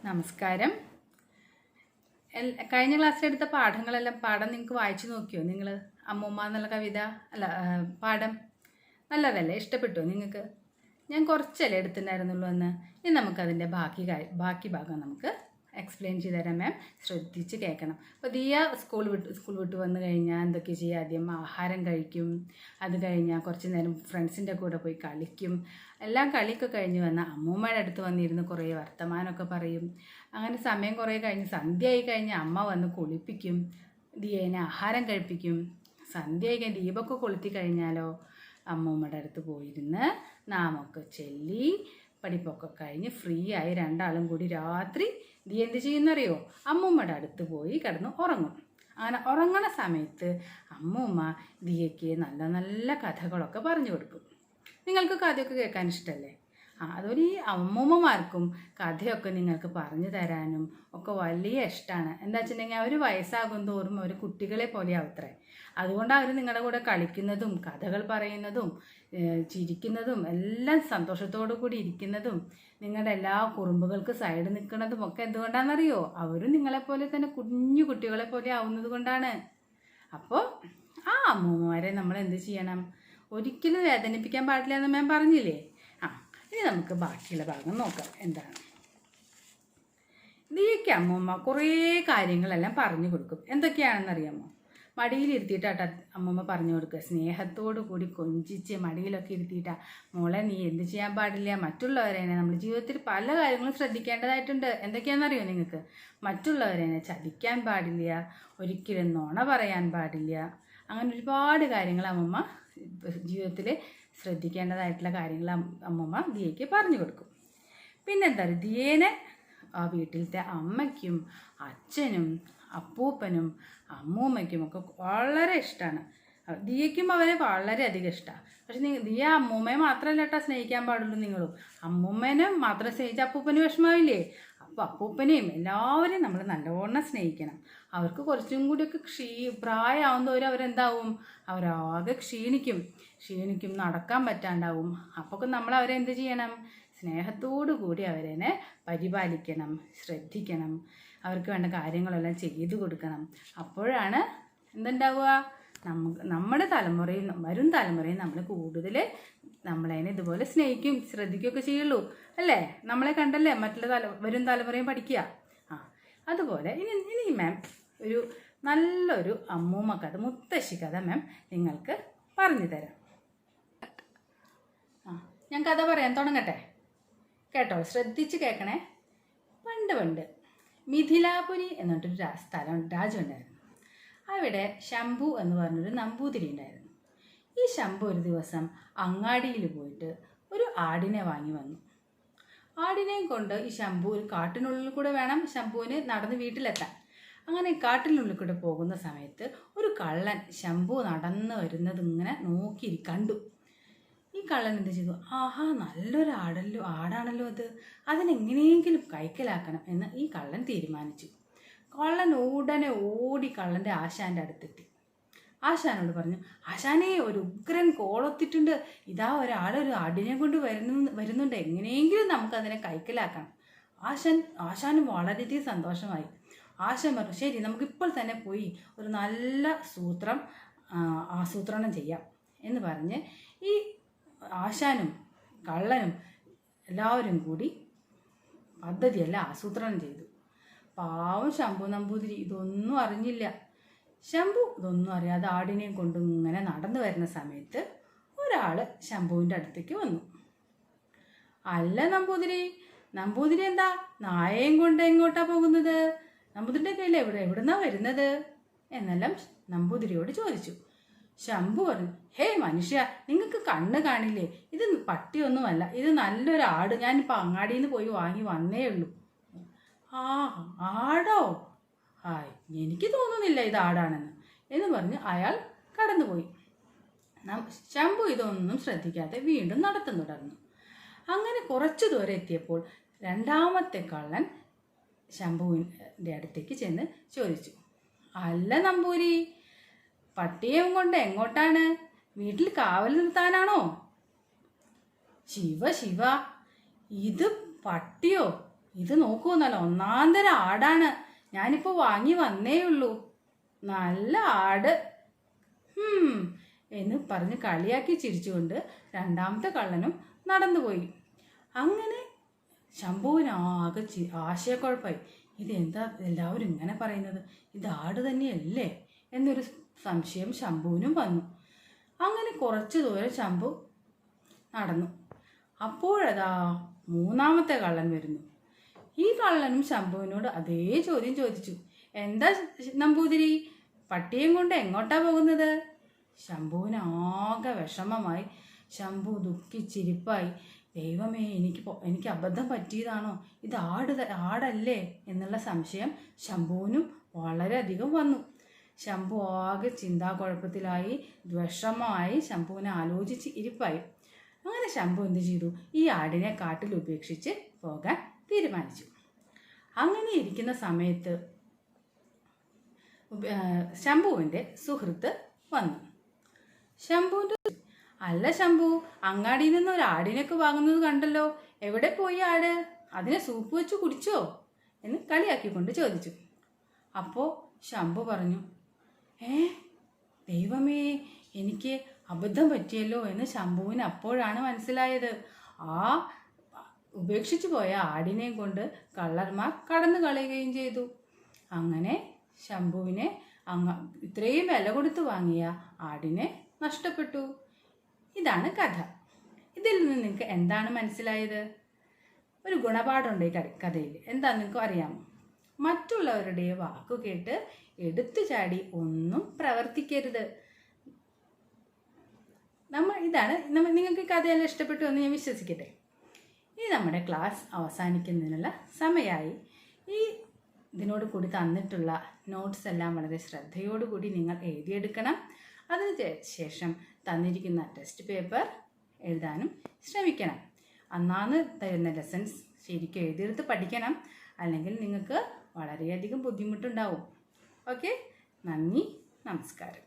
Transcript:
നമസ്കാരം. കഴിഞ്ഞ ക്ലാസ്സിലെടുത്ത പാഠം നിങ്ങൾക്ക് വായിച്ചു നോക്കിയോ? നിങ്ങൾ അമ്മൂമ്മ എന്നുള്ള കവിത അല്ല പാഠം നല്ലതല്ലേ? ഇഷ്ടപ്പെട്ടോ നിങ്ങൾക്ക്? ഞാൻ കുറച്ചല്ലേ എടുത്തിട്ടുണ്ടായിരുന്നുള്ളൂ എന്ന്. ഇനി നമുക്കതിൻ്റെ ബാക്കി ഭാഗം നമുക്ക് എക്സ്പ്ലെയിൻ ചെയ്ത് തരാം മാം. ശ്രദ്ധിച്ച് കേൾക്കണം. അപ്പോൾ ദിയ സ്കൂൾ വിട്ട് വന്നു കഴിഞ്ഞാൽ എന്തൊക്കെ ചെയ്യുക? ആദ്യം ആഹാരം കഴിക്കും. അത് കഴിഞ്ഞാൽ കുറച്ച് നേരം ഫ്രണ്ട്സിൻ്റെ കൂടെ പോയി കളിക്കും. എല്ലാം കളിയൊക്കെ കഴിഞ്ഞ് വന്നാൽ അമ്മൂമ്മയുടെ അടുത്ത് വന്നിരുന്ന് കുറേ വർത്തമാനമൊക്കെ പറയും. അങ്ങനെ സമയം കുറേ കഴിഞ്ഞ് സന്ധ്യയായി കഴിഞ്ഞാൽ അമ്മ വന്ന് കുളിപ്പിക്കും. ദിയേനെ ആഹാരം കഴിപ്പിക്കും. സന്ധ്യയായി കഴിഞ്ഞ് ദീപമൊക്കെ കൊളുത്തി കഴിഞ്ഞാലോ അമ്മൂമ്മയുടെ അടുത്ത് പോയിരുന്ന് നാമൊക്കെ ചൊല്ലി പഠിപ്പൊക്കെ കഴിഞ്ഞ് ഫ്രീ ആയി രണ്ടാളും കൂടി രാത്രി ദിയ എന്ത് ചെയ്യുന്നറിയോ? അമ്മൂമ്മയുടെ അടുത്ത് പോയി കിടന്ന് ഉറങ്ങും. അങ്ങനെ ഉറങ്ങണ സമയത്ത് അമ്മൂമ്മ ദിയയ്ക്ക് നല്ല നല്ല കഥകളൊക്കെ പറഞ്ഞു കൊടുക്കും. നിങ്ങൾക്ക് കഥയൊക്കെ കേൾക്കാൻ ഇഷ്ടമല്ലേ? അതുപോലെ ഈ അമ്മൂമ്മമാർക്കും കഥയൊക്കെ നിങ്ങൾക്ക് പറഞ്ഞു തരാനും ഒക്കെ വലിയ ഇഷ്ടമാണ്. എന്താ വെച്ചിട്ടുണ്ടെങ്കിൽ അവർ വയസ്സാകും തോറും അവർ കുട്ടികളെ പോലെ ആവത്രേ. അതുകൊണ്ട് അവർ നിങ്ങളുടെ കൂടെ കളിക്കുന്നതും കഥകൾ പറയുന്നതും ചിരിക്കുന്നതും എല്ലാം സന്തോഷത്തോടു കൂടി ഇരിക്കുന്നതും നിങ്ങളുടെ എല്ലാ കുറുമ്പുകൾക്ക് സൈഡ് നിൽക്കുന്നതും ഒക്കെ എന്തുകൊണ്ടാണെന്നറിയോ? അവരും നിങ്ങളെപ്പോലെ തന്നെ കുഞ്ഞു കുട്ടികളെ പോലെ ആവുന്നത് കൊണ്ടാണ്. അപ്പോൾ ആ അമ്മൂമ്മമാരെ നമ്മൾ എന്ത് ചെയ്യണം? ഒരിക്കലും വേദനിപ്പിക്കാൻ പാടില്ല എന്ന് ഞാൻ പറഞ്ഞില്ലേ? ഇനി നമുക്ക് ബാക്കിയുള്ള ഭാഗം നോക്കാം. എന്താണ് ദിയയ്ക്ക് അമ്മൂമ്മ കുറേ കാര്യങ്ങളെല്ലാം പറഞ്ഞു കൊടുക്കും. എന്തൊക്കെയാണെന്നറിയാമോ? മടിയിലിരുത്തിയിട്ടാ അമ്മൂമ്മ പറഞ്ഞു കൊടുക്കുക. സ്നേഹത്തോടു കൂടി കൊഞ്ചിച്ച് മടിയിലൊക്കെ ഇരുത്തിയിട്ടാ, മോളെ നീ എന്ത് ചെയ്യാൻ പാടില്ല, മറ്റുള്ളവരെ നമ്മുടെ ജീവിതത്തിൽ പല കാര്യങ്ങളും ശ്രദ്ധിക്കേണ്ടതായിട്ടുണ്ട്. എന്തൊക്കെയാണെന്നറിയോ നിങ്ങൾക്ക്? മറ്റുള്ളവരെ ചതിക്കാൻ പാടില്ല, ഒരിക്കലും നുണ പറയാൻ പാടില്ല, അങ്ങനെ ഒരുപാട് കാര്യങ്ങൾ അമ്മൂമ്മ ജീവിതത്തിൽ ശ്രദ്ധിക്കേണ്ടതായിട്ടുള്ള കാര്യങ്ങൾ അമ്മൂമ്മ ദിയയ്ക്ക് പറഞ്ഞു കൊടുക്കും. പിന്നെന്താ, ദിയേനെ ആ വീട്ടിലത്തെ അമ്മയ്ക്കും അച്ഛനും അപ്പൂപ്പനും അമ്മൂമ്മയ്ക്കും ഒക്കെ വളരെ ഇഷ്ടമാണ്. ദിയയ്ക്കും അവരെ വളരെയധികം ഇഷ്ടമാണ്. പക്ഷെ ദിയ അമ്മൂമ്മയെ മാത്രമല്ല കേട്ടോ സ്നേഹിക്കാൻ പാടുള്ളൂ. നിങ്ങളും അമ്മൂമ്മേനെ മാത്രം സ്നേഹിച്ച അപ്പൂപ്പന് വിഷമമില്ലേ? അപ്പോൾ അപ്പൂപ്പനെയും എല്ലാവരെയും നമ്മൾ നല്ലവണ്ണം സ്നേഹിക്കണം. അവർക്ക് കുറച്ചും കൂടിയൊക്കെ പ്രായമാവുന്നവർ അവരെന്താവും? അവരാകെ ക്ഷീണിക്കും, നടക്കാൻ പറ്റാണ്ടാവും. അപ്പോൾ നമ്മൾ അവരെ എന്ത് ചെയ്യണം? സ്നേഹത്തോടു കൂടി അവരെ പരിപാലിക്കണം, ശ്രദ്ധിക്കണം, അവർക്ക് വേണ്ട കാര്യങ്ങളെല്ലാം ചെയ്തു കൊടുക്കണം. അപ്പോഴാണ് എന്തുണ്ടാവുക? നമ്മുടെ തലമുറയും വരും തലമുറയും നമ്മൾ കൂടുതൽ നമ്മളതിനെ ഇതുപോലെ സ്നേഹിക്കും, ശ്രദ്ധിക്കുകയൊക്കെ ചെയ്യുള്ളൂ അല്ലേ? നമ്മളെ കണ്ടല്ലേ വരും തലമുറയും പഠിക്കുക. അതുപോലെ ഇനി മാം ഒരു നല്ലൊരു അമ്മൂമ്മ കഥ, മുത്തശ്ശി കഥ മാം നിങ്ങൾക്ക് പറഞ്ഞു തരാം. ഞാൻ കഥ പറയാൻ തുടങ്ങട്ടെ? കേട്ടോ, ശ്രദ്ധിച്ച് കേൾക്കണേ. പണ്ട് മിഥിലാപുരി എന്നിട്ടൊരു രാജ്യം ഉണ്ടായിരുന്നു. അവിടെ ശംഭു എന്ന് പറഞ്ഞൊരു നമ്പൂതിരി ഉണ്ടായിരുന്നു. ഈ ശംഭു ഒരു ദിവസം അങ്ങാടിയിൽ പോയിട്ട് ഒരു ആടിനെ വാങ്ങി വന്നു. ആടിനെയും കൊണ്ട് ഈ ശംഭു ഒരു കാട്ടിനുള്ളിൽ കൂടെ വേണം ശംഭുവിന് നടന്ന് വീട്ടിലെത്താൻ. അങ്ങനെ കാട്ടിനുള്ളിൽ കൂടെ പോകുന്ന സമയത്ത് ഒരു കള്ളൻ ശംഭു നടന്നു വരുന്നത് ഇങ്ങനെ കണ്ടു. ഈ കള്ളൻ എന്ത് ചെയ്തു? ആഹാ, നല്ലൊരു ആടാണല്ലോ അതിനെങ്ങനെയെങ്കിലും കൈക്കലാക്കണം എന്ന് ഈ കള്ളൻ തീരുമാനിച്ചു. കള്ളൻ ഉടനെ ഓടി കള്ളൻ്റെ ആശാൻ്റെ അടുത്തെത്തി. ആശാനോട് പറഞ്ഞു, ആശാനെ, ഒരു ഉഗ്രൻ കോളൊത്തിട്ടുണ്ട്, ഇതാ ഒരാളൊരു ആടിനെ കൊണ്ട് വരുന്നുണ്ട്, എങ്ങനെയെങ്കിലും നമുക്കതിനെ കൈക്കലാക്കണം. ആശാന് വളരെയധികം സന്തോഷമായി. ആശാൻ പറഞ്ഞു, ശരി, നമുക്കിപ്പോൾ തന്നെ പോയി ഒരു നല്ല ആസൂത്രണം ചെയ്യാം എന്ന് പറഞ്ഞ് ഈ ആശാനും കള്ളനും എല്ലാവരും കൂടി പദ്ധതിയെല്ലാം ആസൂത്രണം ചെയ്തു. പാവം ശംഭു നമ്പൂതിരി ഇതൊന്നും അറിഞ്ഞില്ല. ശംഭു ഇതൊന്നും അറിയാതെ ആടിനെയും കൊണ്ട് ഇങ്ങനെ നടന്നു വരുന്ന സമയത്ത് ഒരാൾ ശംഭുവിൻ്റെ അടുത്തേക്ക് വന്നു. അല്ല നമ്പൂതിരി എന്താ നായയും കൊണ്ട് എങ്ങോട്ടാ പോകുന്നത്? നമ്പൂതിരിയുടെ കയ്യിൽ എവിടുന്നാ വരുന്നത് എന്നെല്ലാം നമ്പൂതിരിയോട് ചോദിച്ചു. ശംഭു പറഞ്ഞു, ഹേ മനുഷ്യ, നിങ്ങൾക്ക് കണ്ണ് കാണില്ലേ? ഇത് പട്ടിയൊന്നുമല്ല, ഇത് നല്ലൊരു ആട്. ഞാനിപ്പോൾ അങ്ങാടിയിൽ നിന്ന് പോയി വാങ്ങി വന്നേ ഉള്ളൂ. ആടോ? എനിക്ക് തോന്നുന്നില്ല ഇത് ആടാണെന്ന് എന്ന് പറഞ്ഞ് അയാൾ കടന്നുപോയി. ശംഭു ഇതൊന്നും ശ്രദ്ധിക്കാതെ വീണ്ടും നടത്തം തുടർന്നു. അങ്ങനെ കുറച്ചു ദൂരം എത്തിയപ്പോൾ രണ്ടാമത്തെ കള്ളൻ ശംഭുവിൻ്റെ അടുത്തേക്ക് ചെന്ന് ചോദിച്ചു, അല്ല നമ്പൂരി, പട്ടിയെ കൊണ്ട് എങ്ങോട്ടാണ്? വീട്ടിൽ കാവൽ നിർത്താനാണോ? ശിവ, ഇത് പട്ടിയോ? ഇത് നോക്കൂ, നല്ല ഒന്നാന്തര ആടാണ്, ഞാനിപ്പോൾ വാങ്ങി വന്നേ ഉള്ളൂ, നല്ല ആട് എന്ന് പറഞ്ഞ് കളിയാക്കി ചിരിച്ചുകൊണ്ട് രണ്ടാമത്തെ കള്ളനും നടന്നുപോയി. അങ്ങനെ ശംഭുവിനാകെ ആശയക്കുഴപ്പമായി. ഇതെന്താ എല്ലാവരും ഇങ്ങനെ പറയുന്നത്, ഇത് ആട് തന്നെയല്ലേ എന്നൊരു സംശയം ശംഭുവിനും വന്നു. അങ്ങനെ കുറച്ച് ദൂരം ശംഭു നടന്നു. അപ്പോഴതാ മൂന്നാമത്തെ കള്ളൻ വരുന്നു. ഈ കള്ളനും ശംഭുവിനോട് അതേ ചോദ്യം ചോദിച്ചു. എന്താ നമ്പൂതിരി, പട്ടിയും കൊണ്ട് എങ്ങോട്ടാ പോകുന്നത്? ശംഭുവിനാകെ വിഷമമായി. ശംഭു ദുഃഖിച്ചിരിപ്പായി. ദൈവമേ, എനിക്ക് അബദ്ധം പറ്റിയതാണോ, ഇത് ആടല്ലേ എന്നുള്ള സംശയം ശംഭുവിനും വളരെയധികം വന്നു. ശംഭു ആകെ ചിന്താകുഴപ്പത്തിലായി, വിഷമമായി, ശംഭുവിനെ ആലോചിച്ച് ഇരിപ്പായി. അങ്ങനെ ശംഭു എന്ത് ചെയ്തു, ഈ ആടിനെ കാട്ടിൽ ഉപേക്ഷിച്ച് പോകാൻ തീരുമാനിച്ചു. അങ്ങനെ ഇരിക്കുന്ന സമയത്ത് ശംഭുവിൻ്റെ സുഹൃത്ത് വന്നു. ശംഭുവിൻ്റെ അല്ല ശംഭു, അങ്ങാടിയിൽ നിന്ന് ഒരു ആടിനൊക്കെ വാങ്ങുന്നത് കണ്ടല്ലോ, എവിടെ പോയി ആട്, അതിനെ സൂപ്പ് വെച്ച് കുടിച്ചോ എന്ന് കളിയാക്കിക്കൊണ്ട് ചോദിച്ചു. അപ്പോൾ ശംഭു പറഞ്ഞു, ദൈവമേ, എനിക്ക് അബദ്ധം പറ്റിയല്ലോ എന്ന് ശംഭുവിന് അപ്പോഴാണ് മനസ്സിലായത്. ആ ഉപേക്ഷിച്ചു പോയ ആടിനെയും കൊണ്ട് കള്ളന്മാർ കടന്നു കളയുകയും ചെയ്തു. അങ്ങനെ ശംഭുവിനെ ഇത്രയും വില കൊടുത്ത് വാങ്ങിയ ആടിനെ നഷ്ടപ്പെട്ടു. ഇതാണ് കഥ. ഇതിൽ നിന്ന് നിങ്ങൾക്ക് എന്താണ് മനസ്സിലായത്? ഒരു ഗുണപാഠമുണ്ട് ഈ കഥയിൽ. എന്താ നിങ്ങൾക്ക് അറിയാമോ? മറ്റുള്ളവരുടെ വാക്കു കേട്ട് എടുത്തു ചാടി ഒന്നും പ്രവർത്തിക്കരുത്. നിങ്ങൾക്ക് ഈ കഥയെല്ലാം ഇഷ്ടപ്പെട്ടു എന്ന് ഞാൻ വിശ്വസിക്കട്ടെ. ഇനി നമ്മുടെ ക്ലാസ് അവസാനിക്കുന്നതിനുള്ള സമയമായി. ഇതിനോട് കൂടി തന്നിട്ടുള്ള നോട്ട്സ് എല്ലാം വളരെ ശ്രദ്ധയോടുകൂടി നിങ്ങൾ എഴുതിയെടുക്കണം. അതിന് ശേഷം തന്നിരിക്കുന്ന ടെസ്റ്റ് പേപ്പർ എഴുതാനും ശ്രമിക്കണം. അന്നാന്ന് തരുന്ന ലെസൺസ് ശരിക്കും എഴുതിയെടുത്ത് പഠിക്കണം, അല്ലെങ്കിൽ നിങ്ങൾക്ക് വളരെയധികം ബുദ്ധിമുട്ടുണ്ടാവും. ഓക്കെ, നന്ദി, നമസ്കാരം.